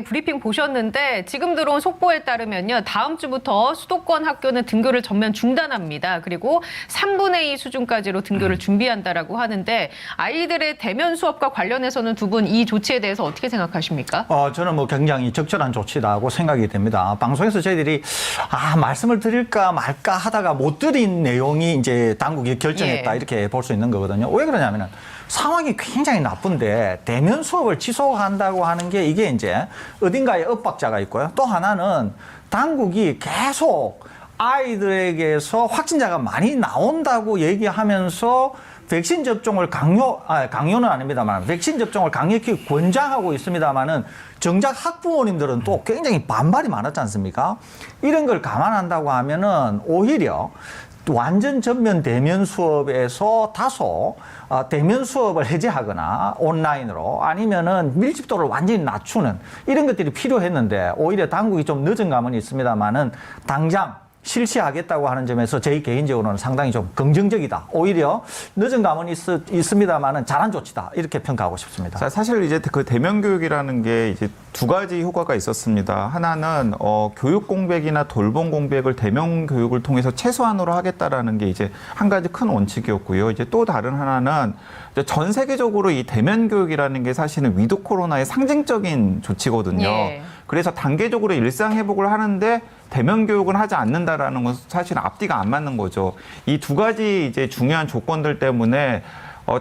브리핑 보셨는데 지금 들어온 속보에 따르면요. 다음 주부터 수도권 학교는 등교를 전면 중단합니다. 그리고 3분의 2 수준까지로 등교를 준비한다라고 하는데 아이들의 대면 수업과 관련해서는 두 분 이 조치에 대해서 어떻게 생각하십니까? 저는 뭐 굉장히 적절한 조치다고 생각이 됩니다. 방송에서 저희들이 말씀을 드릴까 말까 하다가 못 드린 내용이 이제 당국이 결정했다 이렇게 볼 수 있는 거거든요. 왜 그러냐면은 상황이 굉장히 나쁜데 대면 수업을 지속한다고 하는 게 이게 이제 어딘가에 엇박자가 있고요. 또 하나는 당국이 계속 아이들에게서 확진자가 많이 나온다고 얘기하면서 백신 접종을 강요는 아닙니다만 백신 접종을 강력히 권장하고 있습니다만은 정작 학부모님들은 또 굉장히 반발이 많았지 않습니까? 이런 걸 감안한다고 하면은 오히려 완전 전면 대면 수업에서 다소 대면 수업을 해제하거나 온라인으로 아니면은 밀집도를 완전히 낮추는 이런 것들이 필요했는데 오히려 당국이 좀 늦은 감은 있습니다만은 당장 실시하겠다고 하는 점에서 저희 개인적으로는 상당히 좀 긍정적이다. 오히려 늦은 감은 있습니다만은 잘한 조치다. 이렇게 평가하고 싶습니다. 자, 사실 이제 그 대면 교육이라는 게 이제 두 가지 효과가 있었습니다. 하나는 교육 공백이나 돌봄 공백을 대면 교육을 통해서 최소한으로 하겠다라는 게 이제 한 가지 큰 원칙이었고요. 이제 또 다른 하나는 이제 전 세계적으로 이 대면 교육이라는 게 사실은 위드 코로나의 상징적인 조치거든요. 예. 그래서 단계적으로 일상 회복을 하는데 대면 교육은 하지 않는다라는 건 사실 앞뒤가 안 맞는 거죠. 이 두 가지 이제 중요한 조건들 때문에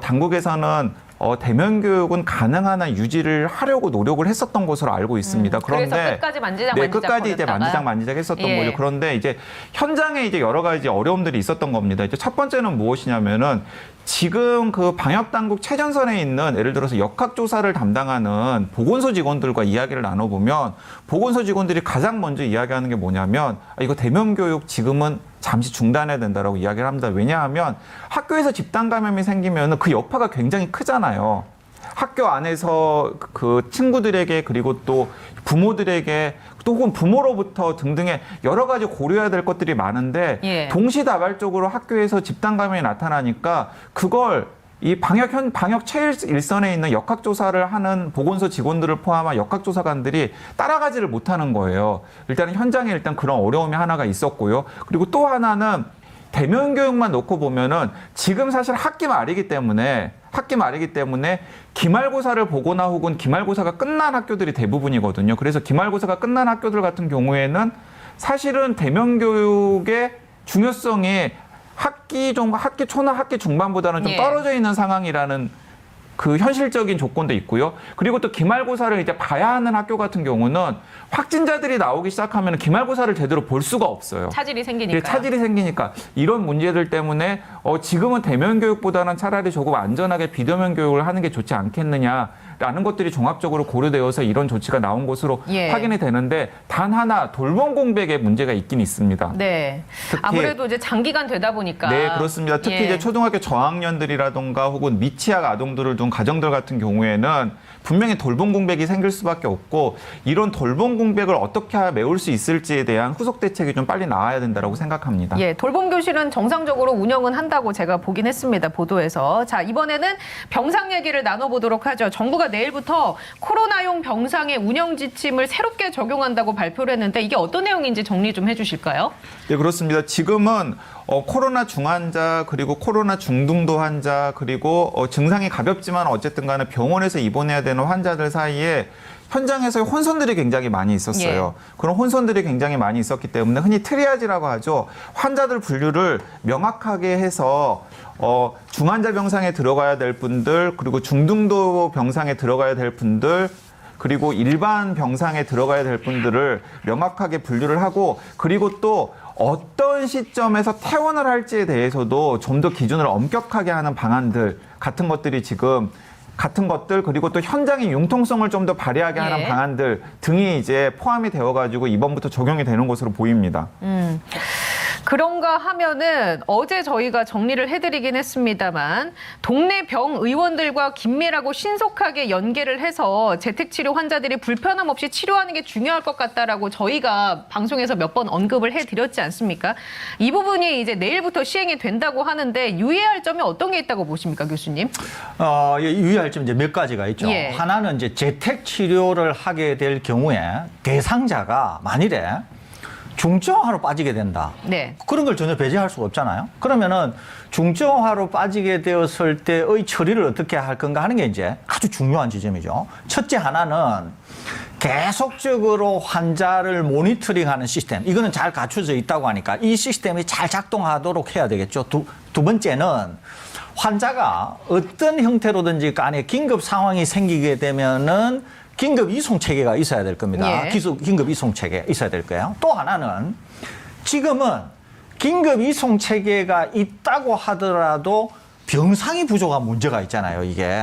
당국에서는 대면 교육은 가능한 한 유지를 하려고 노력을 했었던 것으로 알고 있습니다. 그런데 그래서 끝까지 만지작 네, 끝까지 이제 만지작 했었던 예. 거죠. 그런데 이제 현장에 이제 여러 가지 어려움들이 있었던 겁니다. 이제 첫 번째는 무엇이냐면은 지금 그 방역 당국 최전선에 있는 예를 들어서 역학조사를 담당하는 보건소 직원들과 이야기를 나눠보면 보건소 직원들이 가장 먼저 이야기하는 게 뭐냐면 이거 대면 교육 지금은 잠시 중단해야 된다라고 이야기를 합니다. 왜냐하면 학교에서 집단 감염이 생기면 그 여파가 굉장히 크잖아요. 학교 안에서 그 친구들에게 그리고 또 부모들에게 또 혹은 부모로부터 등등의 여러 가지 고려해야 될 것들이 많은데 예. 동시다발적으로 학교에서 집단 감염이 나타나니까 그걸 이 방역 최일선에 있는 역학조사를 하는 보건소 직원들을 포함한 역학조사관들이 따라가지를 못하는 거예요. 일단은 현장에 일단 그런 어려움이 하나가 있었고요. 그리고 또 하나는 대면 교육만 놓고 보면은 지금 사실 학기 말이기 때문에 기말고사를 보거나 혹은 기말고사가 끝난 학교들이 대부분이거든요. 그래서 기말고사가 끝난 학교들 같은 경우에는 사실은 대면 교육의 중요성이 학기 초나 학기 중반보다는 좀 떨어져 있는 상황이라는 그 현실적인 조건도 있고요. 그리고 또 기말고사를 이제 봐야 하는 학교 같은 경우는 확진자들이 나오기 시작하면 기말고사를 제대로 볼 수가 없어요. 차질이 생기니까. 차질이 생기니까 이런 문제들 때문에 지금은 대면 교육보다는 차라리 조금 안전하게 비대면 교육을 하는 게 좋지 않겠느냐라는 것들이 종합적으로 고려되어서 이런 조치가 나온 것으로 확인이 되는데 단 하나 돌봄 공백에 문제가 있긴 있습니다. 네. 아무래도 이제 장기간 되다 보니까. 네, 그렇습니다. 특히 이제 초등학교 저학년들이라던가 혹은 미취학 아동들을 둔 가정들 같은 경우에는 분명히 돌봄 공백이 생길 수밖에 없고 이런 돌봄 공백을 어떻게 메울 수 있을지에 대한 후속 대책이 좀 빨리 나와야 된다고 생각합니다. 예, 돌봄 교실은 정상적으로 운영은 한다고 제가 보긴 했습니다. 보도에서. 자, 이번에는 병상 얘기를 나눠보도록 하죠. 정부가 내일부터 코로나용 병상의 운영 지침을 새롭게 적용한다고 발표를 했는데 이게 어떤 내용인지 정리 좀 해주실까요? 네, 그렇습니다. 지금은 코로나 중환자 그리고 코로나 중등도 환자 그리고 증상이 가볍지만 어쨌든 간에 병원에서 입원해야 되는 환자들 사이에 현장에서의 혼선들이 굉장히 많이 있었어요. 그런 혼선들이 굉장히 많이 있었기 때문에 흔히 트리아지라고 하죠. 환자들 분류를 명확하게 해서 중환자 병상에 들어가야 될 분들 그리고 중등도 병상에 들어가야 될 분들 그리고 일반 병상에 들어가야 될 분들을 명확하게 분류를 하고 그리고 또 어떤 시점에서 퇴원을 할지에 대해서도 좀 더 기준을 엄격하게 하는 방안들 같은 것들이 지금 그리고 또 현장의 융통성을 좀 더 발휘하게 하는 방안들 등이 이제 포함이 되어가지고 이번부터 적용이 되는 것으로 보입니다. 그런가 하면은 어제 저희가 정리를 해드리긴 했습니다만 동네 병 의원들과 긴밀하고 신속하게 연계를 해서 재택치료 환자들이 불편함 없이 치료하는 게 중요할 것 같다라고 저희가 방송에서 몇 번 언급을 해드렸지 않습니까? 이 부분이 이제 내일부터 시행이 된다고 하는데 유의할 점이 어떤 게 있다고 보십니까, 교수님? 유의할 점 이제 몇 가지가 있죠. 예. 하나는 이제 재택 치료를 하게 될 경우에 대상자가 만일에 중증화로 빠지게 된다. 네. 그런 걸 전혀 배제할 수가 없잖아요. 그러면은 중증화로 빠지게 되었을 때의 처리를 어떻게 할 건가 하는 게 이제 아주 중요한 지점이죠. 첫째 하나는 계속적으로 환자를 모니터링하는 시스템. 이거는 잘 갖춰져 있다고 하니까 이 시스템이 잘 작동하도록 해야 되겠죠. 두 번째는 환자가 어떤 형태로든지 간에 긴급 상황이 생기게 되면은 긴급 이송 체계가 있어야 될 겁니다. 예. 긴급 이송 체계 있어야 될 거예요. 또 하나는 지금은 긴급 이송 체계가 있다고 하더라도 병상이 부족한 문제가 있잖아요. 이게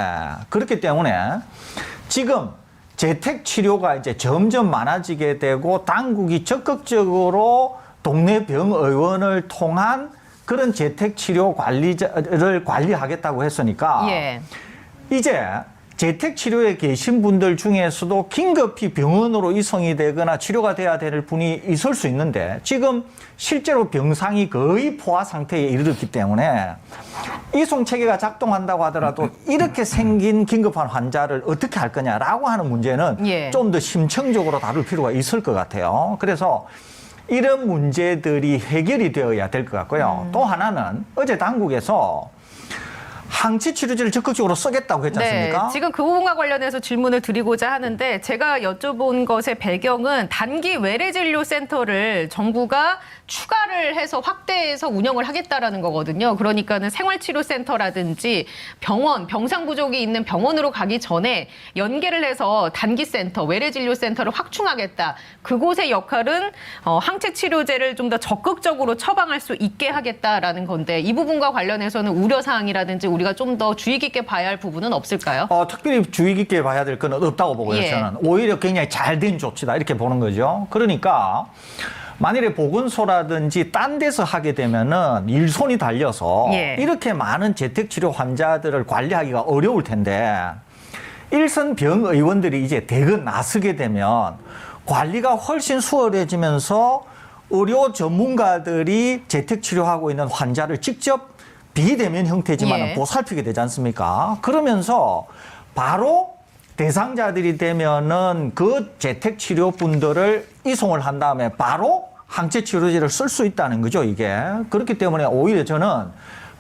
그렇기 때문에 지금 재택 치료가 이제 점점 많아지게 되고 당국이 적극적으로 동네 병의원을 통한 그런 재택 치료 관리자를 관리하겠다고 했으니까 예. 이제 재택 치료에 계신 분들 중에서도 긴급히 병원으로 이송이 되거나 치료가 돼야 될 분이 있을 수 있는데 지금 실제로 병상이 거의 포화 상태에 이르렀기 때문에 이송 체계가 작동한다고 하더라도 이렇게 생긴 긴급한 환자를 어떻게 할 거냐라고 하는 문제는 예. 좀 더 심층적으로 다룰 필요가 있을 것 같아요. 그래서 이런 문제들이 해결이 되어야 될 것 같고요. 또 하나는 어제 당국에서 항체 치료제를 적극적으로 쓰겠다고 했지 않습니까? 네, 지금 그 부분과 관련해서 질문을 드리고자 하는데 제가 여쭤본 것의 배경은 단기 외래진료센터를 정부가 추가를 해서 확대해서 운영을 하겠다라는 거거든요. 그러니까는 생활치료센터라든지 병원, 병상 부족이 있는 병원으로 가기 전에 연계를 해서 단기센터, 외래진료센터를 확충하겠다. 그곳의 역할은 항체 치료제를 좀 더 적극적으로 처방할 수 있게 하겠다라는 건데 이 부분과 관련해서는 우려사항이라든지 우리가 좀 더 주의 깊게 봐야 할 부분은 없을까요? 특별히 주의 깊게 봐야 될 건 없다고 보고요. 예. 저는 오히려 굉장히 잘된 조치다 이렇게 보는 거죠. 그러니까 만일에 보건소라든지 딴 데서 하게 되면은 일손이 달려서 예. 이렇게 많은 재택치료 환자들을 관리하기가 어려울 텐데 일선 병의원들이 이제 대거 나서게 되면 관리가 훨씬 수월해지면서 의료 전문가들이 재택치료하고 있는 환자를 직접 비대면 형태지만 예. 보살피게 되지 않습니까? 그러면서 바로 대상자들이 되면은 그 재택치료분들을 이송을 한 다음에 바로 항체 치료제를 쓸 수 있다는 거죠, 이게. 그렇기 때문에 오히려 저는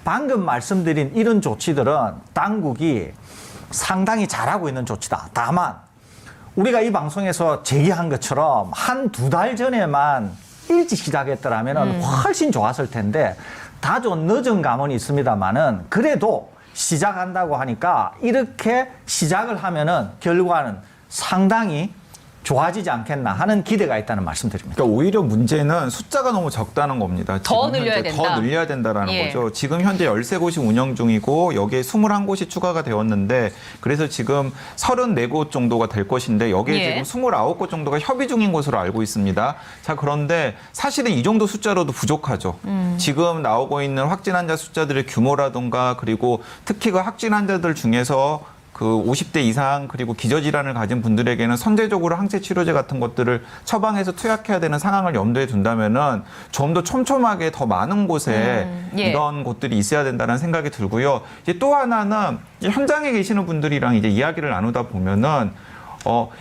방금 말씀드린 이런 조치들은 당국이 상당히 잘하고 있는 조치다. 다만 우리가 이 방송에서 제기한 것처럼 한 두 달 전에만 일찍 시작했더라면 훨씬 좋았을 텐데 다소 늦은 감은 있습니다만은 그래도 시작한다고 하니까 이렇게 시작을 하면은 결과는 상당히 좋아지지 않겠나 하는 기대가 있다는 말씀드립니다. 그러니까 오히려 문제는 숫자가 너무 적다는 겁니다. 더 지금 늘려야 현재 된다. 더 늘려야 된다라는 예. 거죠. 지금 현재 13곳이 운영 중이고 여기에 21곳이 추가가 되었는데 그래서 지금 34곳 정도가 될 것인데 여기에 예. 지금 29곳 정도가 협의 중인 것으로 알고 있습니다. 자, 그런데 사실은 이 정도 숫자로도 부족하죠. 지금 나오고 있는 확진 환자 숫자들의 규모라든가 그리고 특히 그 확진 환자들 중에서 그 50대 이상 그리고 기저질환을 가진 분들에게는 선제적으로 항체 치료제 같은 것들을 처방해서 투약해야 되는 상황을 염두에 둔다면은 좀 더 촘촘하게 더 많은 곳에 예. 이런 곳들이 있어야 된다는 생각이 들고요. 이제 또 하나는 이제 현장에 계시는 분들이랑 이제 이야기를 나누다 보면은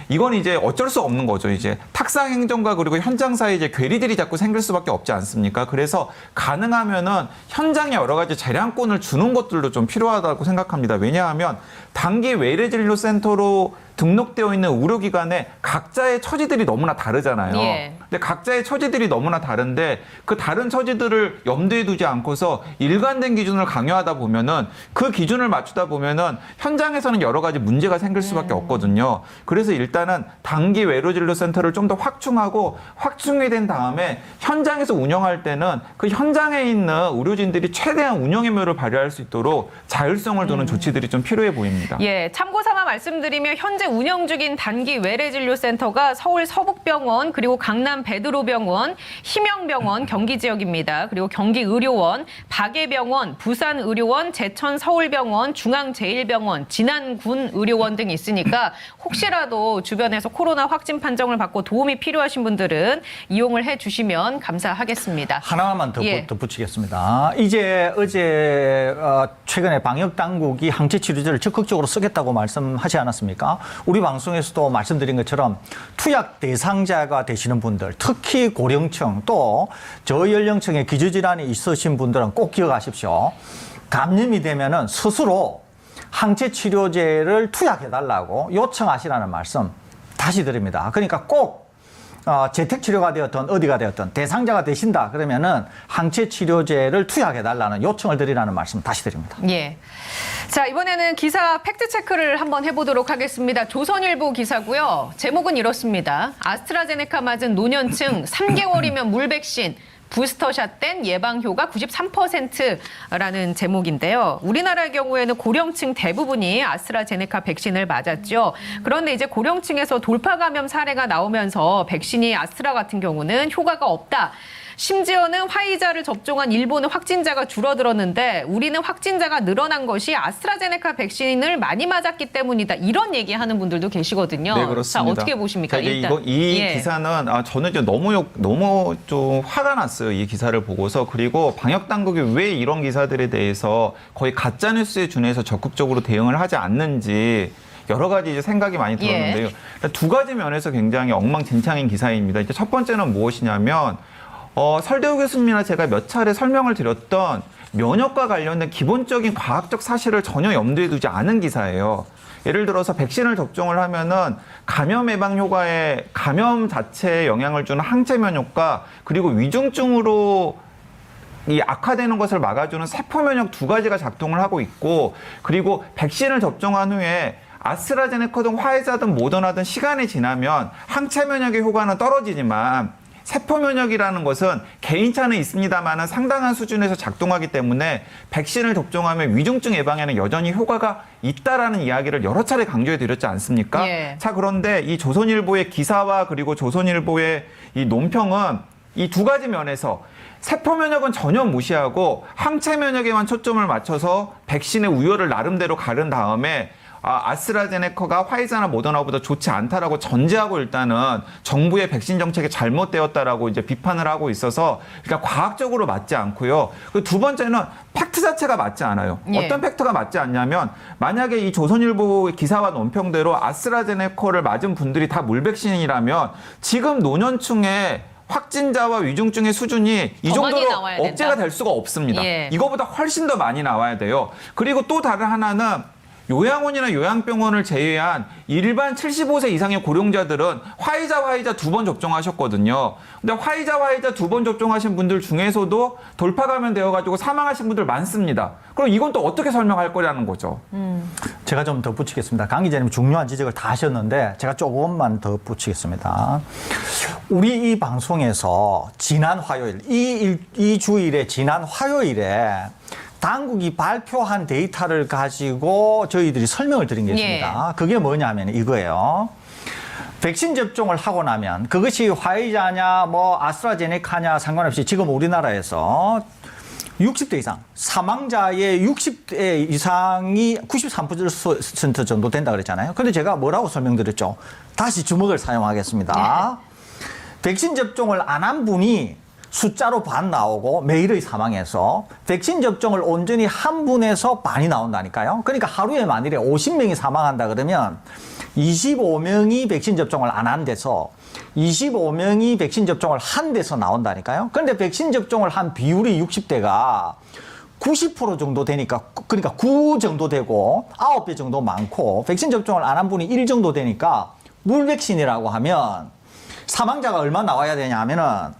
이건 이제 어쩔 수 없는 거죠. 이제 탁상 행정과 그리고 현장 사이에 이제 괴리들이 자꾸 생길 수밖에 없지 않습니까? 그래서 가능하면은 현장에 여러 가지 재량권을 주는 것들도 좀 필요하다고 생각합니다. 왜냐하면 단기 외래진료센터로 등록되어 있는 의료기관에 각자의 처지들이 너무나 다르잖아요. 예. 근데 각자의 처지들이 너무나 다른데 그 다른 처지들을 염두에 두지 않고서 일관된 기준을 강요하다 보면은 그 기준을 맞추다 보면은 현장에서는 여러 가지 문제가 생길 수밖에 없거든요. 그래서 일단은 단기 외래진료센터를 좀 더 확충이 된 다음에 현장에서 운영할 때는 그 현장에 있는 의료진들이 최대한 운영의 묘를 발휘할 수 있도록 자율성을 두는 조치들이 좀 필요해 보입니다. 예, 참고 삼아 말씀드리면 현재 운영 중인 단기 외래진료센터가 서울 서북병원 그리고 강남 경남 베드로병원, 희명병원 경기 지역입니다. 그리고 경기의료원, 박예병원, 부산의료원, 제천서울병원, 중앙제일병원, 진안군의료원 등이 있으니까 혹시라도 주변에서 코로나 확진 판정을 받고 도움이 필요하신 분들은 이용을 해주시면 감사하겠습니다. 하나만 더 예. 붙이겠습니다. 이제 어제 최근에 방역 당국이 항체 치료제를 적극적으로 쓰겠다고 말씀하지 않았습니까? 우리 방송에서도 말씀드린 것처럼 투약 대상자가 되시는 분들, 특히 고령층 또 저연령층의 기저질환이 있으신 분들은 꼭 기억하십시오. 감염이 되면은 스스로 항체 치료제를 투약해달라고 요청하시라는 말씀 다시 드립니다. 그러니까 꼭 재택치료가 되었든 어디가 되었든 대상자가 되신다 그러면은 항체 치료제를 투약해달라는 요청을 드리라는 말씀 다시 드립니다. 예. 자, 이번에는 기사 팩트체크를 한번 해보도록 하겠습니다. 조선일보 기사고요. 제목은 이렇습니다. 아스트라제네카 맞은 노년층 3개월이면 물백신. 부스터샷 땐 예방 효과 93%라는 제목인데요. 우리나라의 경우에는 고령층 대부분이 아스트라제네카 백신을 맞았죠. 그런데 이제 고령층에서 돌파 감염 사례가 나오면서 백신이 아스트라 같은 경우는 효과가 없다. 심지어는 화이자를 접종한 일본은 확진자가 줄어들었는데 우리는 확진자가 늘어난 것이 아스트라제네카 백신을 많이 맞았기 때문이다. 이런 얘기하는 분들도 계시거든요. 네, 그렇습니다. 자, 어떻게 보십니까? 자, 이제 일단. 이 예. 기사는 저는 이제 너무 좀 화가 났어요. 이 기사를 보고서. 그리고 방역 당국이 왜 이런 기사들에 대해서 거의 가짜 뉴스에 준해서 적극적으로 대응을 하지 않는지 여러 가지 이제 생각이 많이 들었는데요. 두 가지 면에서 굉장히 엉망진창인 기사입니다. 이제 첫 번째는 무엇이냐면 설대우 교수님이나 제가 몇 차례 설명을 드렸던 면역과 관련된 기본적인 과학적 사실을 전혀 염두에 두지 않은 기사예요. 예를 들어서 백신을 접종을 하면은 감염 예방 효과에 감염 자체에 영향을 주는 항체 면역과 그리고 위중증으로 이 악화되는 것을 막아주는 세포 면역 두 가지가 작동을 하고 있고 그리고 백신을 접종한 후에 아스트라제네카든 화이자든 모더나든 시간이 지나면 항체 면역의 효과는 떨어지지만 세포 면역이라는 것은 개인차는 있습니다만 상당한 수준에서 작동하기 때문에 백신을 접종하면 위중증 예방에는 여전히 효과가 있다라는 이야기를 여러 차례 강조해 드렸지 않습니까? 예. 자, 그런데 이 조선일보의 기사와 그리고 조선일보의 이 논평은 이 두 가지 면에서 세포 면역은 전혀 무시하고 항체 면역에만 초점을 맞춰서 백신의 우열을 나름대로 가른 다음에 아스트라제네카가 화이자나 모더나보다 좋지 않다라고 전제하고 일단은 정부의 백신 정책이 잘못되었다라고 이제 비판을 하고 있어서 그러니까 과학적으로 맞지 않고요. 그 두 번째는 팩트 자체가 맞지 않아요. 예. 어떤 팩트가 맞지 않냐면 만약에 이 조선일보 기사와 논평대로 아스트라제네카를 맞은 분들이 다 물백신이라면 지금 노년층의 확진자와 위중증의 수준이 이 더 많이 정도로 나와야 된다. 억제가 될 수가 없습니다. 예. 이거보다 훨씬 더 많이 나와야 돼요. 그리고 또 다른 하나는 요양원이나 요양병원을 제외한 일반 75세 이상의 고령자들은 화이자 두 번 접종하셨거든요. 근데 화이자 두 번 접종하신 분들 중에서도 돌파 감염되어가지고 사망하신 분들 많습니다. 그럼 이건 또 어떻게 설명할 거냐는 거죠. 제가 좀 더 붙이겠습니다. 강 기자님 중요한 지적을 다 하셨는데 제가 조금만 더 붙이겠습니다. 우리 이 방송에서 지난 화요일, 이 주일에 지난 화요일에 당국이 발표한 데이터를 가지고 저희들이 설명을 드린 게 있습니다. 그게 뭐냐면 이거예요. 백신 접종을 하고 나면 그것이 화이자냐 뭐 아스트라제네카냐 상관없이 지금 우리나라에서 60대 이상 사망자의 60대 이상이 93% 정도 된다 그랬잖아요. 그런데 제가 뭐라고 설명드렸죠? 다시 주먹을 사용하겠습니다. 백신 접종을 안 한 분이 숫자로 반 나오고 매일의 사망에서 백신 접종을 온전히 한 분에서 반이 나온다니까요. 그러니까 하루에 만일에 50명이 사망한다 그러면 25명이 백신 접종을 안 한 데서 25명이 백신 접종을 한 데서 나온다니까요. 그런데 백신 접종을 한 비율이 60대가 90% 정도 되니까 그러니까 9 정도 되고 9배 정도 많고 백신 접종을 안 한 분이 1 정도 되니까 물백신이라고 하면 사망자가 얼마 나와야 되냐 하면은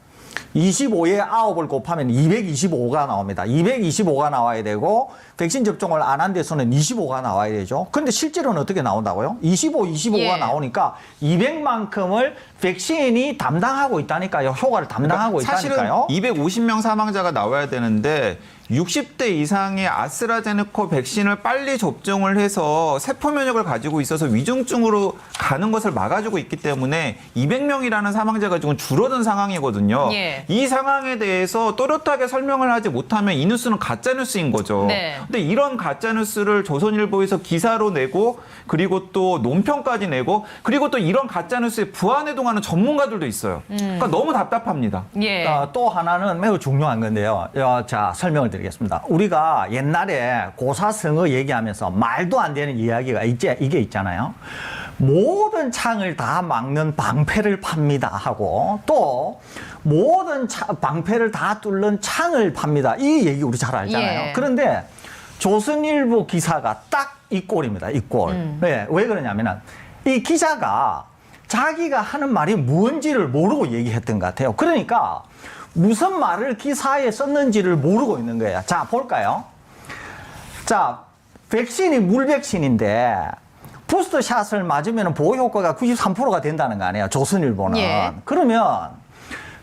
25에 9을 곱하면 225가 나옵니다. 225가 나와야 되고 백신 접종을 안 한 데서는 25가 나와야 되죠. 그런데 실제로는 어떻게 나온다고요? 25가 예. 나오니까 200만큼을 백신이 담당하고 있다니까요. 효과를 담당하고 그러니까 있다니까요. 사실은 250명 사망자가 나와야 되는데 60대 이상의 아스트라제네카 백신을 빨리 접종을 해서 세포 면역을 가지고 있어서 위중증으로 가는 것을 막아주고 있기 때문에 200명이라는 사망자가 지금 줄어든 상황이거든요. 예. 이 상황에 대해서 또렷하게 설명을 하지 못하면 이 뉴스는 가짜 뉴스인 거죠. 네. 근데 이런 가짜 뉴스를 조선일보에서 기사로 내고 그리고 또 논평까지 내고 그리고 또 이런 가짜 뉴스에 부안해동하는 전문가들도 있어요. 그러니까 너무 답답합니다. 예. 또 하나는 매우 중요한 건데요. 자, 설명을 드리겠습니다. 우리가 옛날에 고사성어 얘기하면서 말도 안 되는 이야기가 이게 있잖아요. 모든 창을 다 막는 방패를 팝니다 하고 또 모든 방패를 다 뚫는 창을 팝니다. 이 얘기 우리 잘 알잖아요. 예. 그런데 조선일보 기사가 딱 이 꼴입니다. 이 꼴. 네, 왜 그러냐면은 이 기자가 자기가 하는 말이 뭔지를 모르고 얘기했던 것 같아요. 그러니까 무슨 말을 기사에 썼는지를 모르고 있는 거예요. 자, 볼까요? 자, 백신이 물백신인데 부스터샷을 맞으면 보호 효과가 93%가 된다는 거 아니에요. 조선일보는. 예. 그러면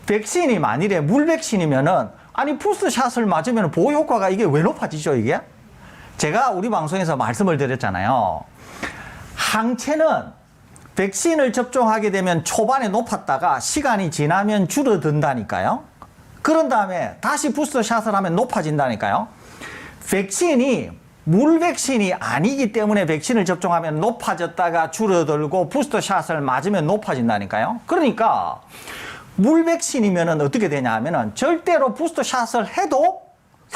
백신이 만일에 물백신이면은 아니 부스터샷을 맞으면 보호 효과가 이게 왜 높아지죠, 이게? 제가 우리 방송에서 말씀을 드렸잖아요. 항체는 백신을 접종하게 되면 초반에 높았다가 시간이 지나면 줄어든다니까요. 그런 다음에 다시 부스터샷을 하면 높아진다니까요. 백신이 물백신이 아니기 때문에 백신을 접종하면 높아졌다가 줄어들고 부스터샷을 맞으면 높아진다니까요. 그러니까 물백신이면은 어떻게 되냐 하면은 절대로 부스터샷을 해도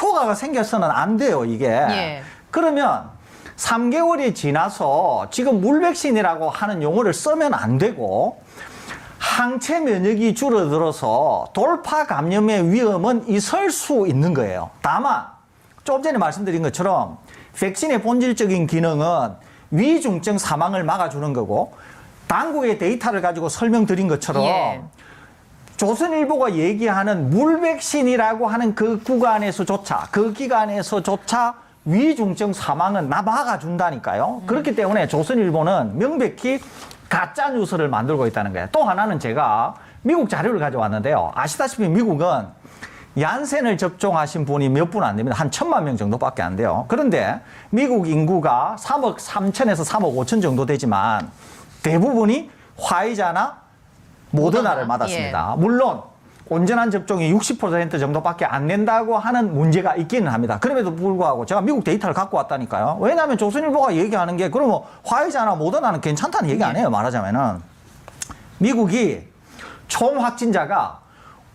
효과가 생겨서는 안 돼요, 이게. 예. 그러면 3개월이 지나서 지금 물백신이라고 하는 용어를 쓰면 안 되고 항체 면역이 줄어들어서 돌파 감염의 위험은 있을 수 있는 거예요. 다만 좀 전에 말씀드린 것처럼 백신의 본질적인 기능은 위중증 사망을 막아주는 거고 당국의 데이터를 가지고 설명드린 것처럼 예. 조선일보가 얘기하는 물백신이라고 하는 그 구간에서조차 그 기간에서조차 위중증 사망은 막아준다니까요. 그렇기 때문에 조선일보는 명백히 가짜 뉴스를 만들고 있다는 거예요. 또 하나는 제가 미국 자료를 가져왔는데요. 아시다시피 미국은 얀센을 접종하신 분이 몇 분 안 됩니다. 한 1,000만 명 정도밖에 안 돼요. 그런데 미국 인구가 3억 3천에서 3억 5천 정도 되지만 대부분이 화이자나 모더나를 맞았습니다. 물론 온전한 접종이 60% 정도밖에 안 된다고 하는 문제가 있기는 합니다. 그럼에도 불구하고 제가 미국 데이터를 갖고 왔다니까요. 왜냐하면 조선일보가 얘기하는 게 그러면 화이자나 모더나는 괜찮다는 얘기 아니에요. 말하자면은 미국이 총 확진자가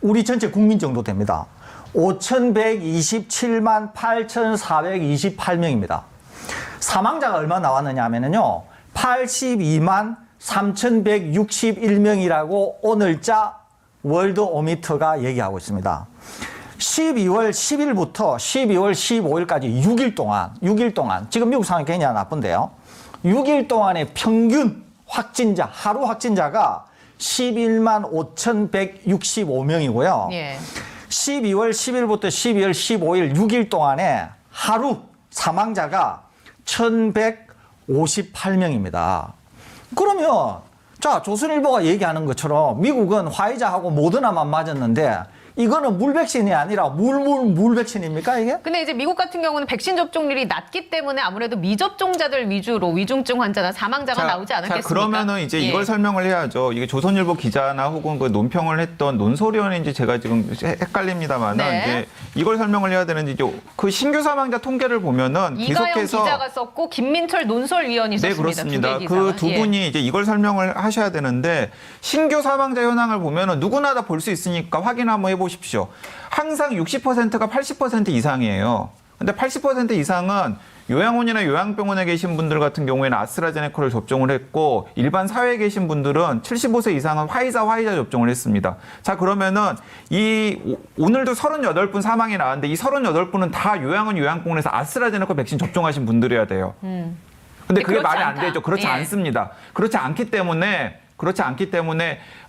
우리 전체 국민 정도 됩니다. 5,127만 8,428명입니다. 사망자가 얼마 나왔느냐 하면요. 82만 3,161명이라고 오늘자 월드 오미터가 얘기하고 있습니다. 12월 10일부터 12월 15일까지 6일 동안 지금 미국 상황이 굉장히 나쁜데요. 6일 동안의 평균 확진자, 하루 확진자가 11만 5,165명이고요. 예. 12월 10일부터 12월 15일 6일 동안에 하루 사망자가 1,158명입니다. 그러면 자, 조선일보가 얘기하는 것처럼 미국은 화이자하고 모더나만 맞았는데 이거는 물백신이 아니라 물백신입니까 이게? 근데 이제 미국 같은 경우는 백신 접종률이 낮기 때문에 아무래도 미접종자들 위주로 위중증 환자나 사망자가 나오지 않았겠습니까? 자, 그러면은 이제 예. 이걸 설명을 해야죠. 이게 조선일보 기자나 혹은 그 논평을 했던 논설위원인지 제가 지금 헷갈립니다만은 네. 이제 이걸 설명을 해야 되는지 이제 그 신규 사망자 통계를 보면은 이가영 계속해서 기자가 썼고 김민철 논설위원이 네, 썼습니다. 그렇습니다. 두 개 그 기사가. 두 예. 분이 이제 이걸 설명을 하셔야 되는데 신규 사망자 현황을 보면은 누구나 다 볼 수 있으니까 확인 한번 해보십시오. 항상 60%가 80% 이상이에요. 근데 80% 이상은 요양원이나 요양병원에 계신 분들 같은 경우에는 아스트라제네카를 접종을 했고 일반 사회에 계신 분들은 75세 이상은 화이자 접종을 했습니다. 자, 그러면은 오늘도 38분 사망이 나왔는데 이 38분은 다 요양원 요양병원에서 아스트라제네카 백신 접종하신 분들이어야 돼요. 근데 그게 그렇지 말이 안 않다. 되죠. 그렇지 예. 않습니다. 그렇지 않기 때문에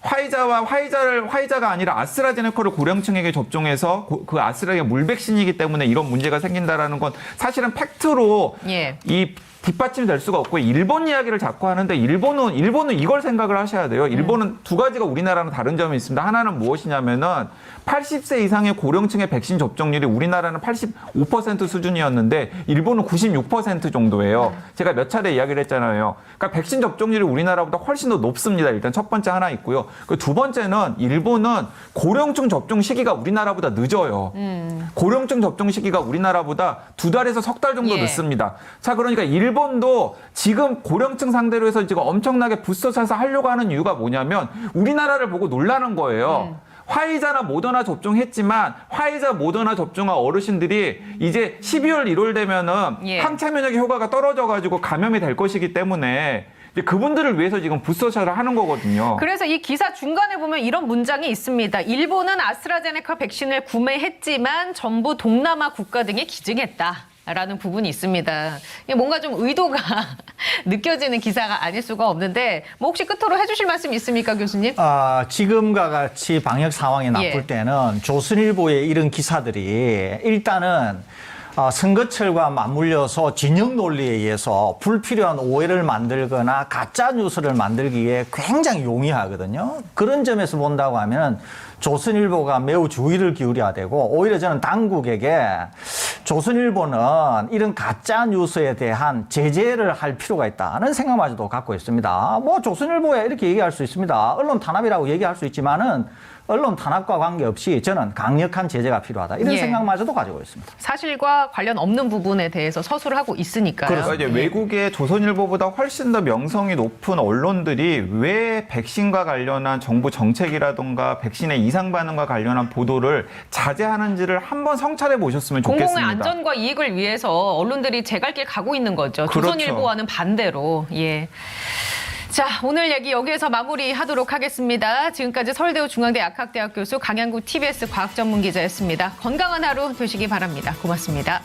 화이자가 아니라 아스트라제네카를 고령층에게 접종해서 그 아스트라제네카 물백신이기 때문에 이런 문제가 생긴다라는 건 사실은 팩트로 예. 이 뒷받침이 될 수가 없고 일본 이야기를 자꾸 하는데 일본은 이걸 생각을 하셔야 돼요. 일본은 두 가지가 우리나라랑 다른 점이 있습니다. 하나는 무엇이냐면은 80세 이상의 고령층의 백신 접종률이 우리나라는 85% 수준이었는데 일본은 96% 정도예요. 제가 몇 차례 이야기를 했잖아요. 그러니까 백신 접종률이 우리나라보다 훨씬 더 높습니다. 일단 첫 번째 하나 있고요. 그 두 번째는 일본은 고령층 접종 시기가 우리나라보다 늦어요. 고령층 접종 시기가 우리나라보다 2달에서 석 달 정도 예. 늦습니다. 자, 그러니까 일본도 지금 고령층 상대로 해서 지금 엄청나게 부스터샷을 하려고 하는 이유가 뭐냐면 우리나라를 보고 놀라는 거예요. 화이자나 모더나 접종했지만 화이자 모더나 접종한 어르신들이 이제 12월 1월 되면은 예. 항체 면역의 효과가 떨어져가지고 감염이 될 것이기 때문에 이제 그분들을 위해서 지금 부스터샷을 하는 거거든요. 그래서 이 기사 중간에 보면 이런 문장이 있습니다. 일본은 아스트라제네카 백신을 구매했지만 전부 동남아 국가 등에 기증했다. 라는 부분이 있습니다. 이게 뭔가 좀 의도가 느껴지는 기사가 아닐 수가 없는데 뭐 혹시 끝으로 해주실 말씀 있습니까, 교수님? 지금과 같이 방역 상황이 나쁠 예. 때는 조선일보의 이런 기사들이 일단은 선거철과 맞물려서 진영 논리에 의해서 불필요한 오해를 만들거나 가짜 뉴스를 만들기에 굉장히 용이하거든요. 그런 점에서 본다고 하면 조선일보가 매우 주의를 기울여야 되고 오히려 저는 당국에게 조선일보는 이런 가짜 뉴스에 대한 제재를 할 필요가 있다는 생각마저도 갖고 있습니다. 뭐 조선일보에 이렇게 얘기할 수 있습니다. 언론 탄압이라고 얘기할 수 있지만은 언론 탄압과 관계없이 저는 강력한 제재가 필요하다. 이런 예. 생각마저도 가지고 있습니다. 사실과 관련 없는 부분에 대해서 서술을 하고 있으니까요. 그러니까 이제 외국의 조선일보보다 훨씬 더 명성이 높은 언론들이 왜 백신과 관련한 정부 정책이라든가 백신의 이상 반응과 관련한 보도를 자제하는지를 한번 성찰해 보셨으면 좋겠습니다. 공공의 안전과 이익을 위해서 언론들이 제 갈 길 가고 있는 거죠. 그렇죠. 조선일보와는 반대로. 예. 자, 오늘 얘기 여기에서 마무리하도록 하겠습니다. 지금까지 서울대우 중앙대 약학대학 교수 강양구 TBS 과학전문기자였습니다. 건강한 하루 되시기 바랍니다. 고맙습니다.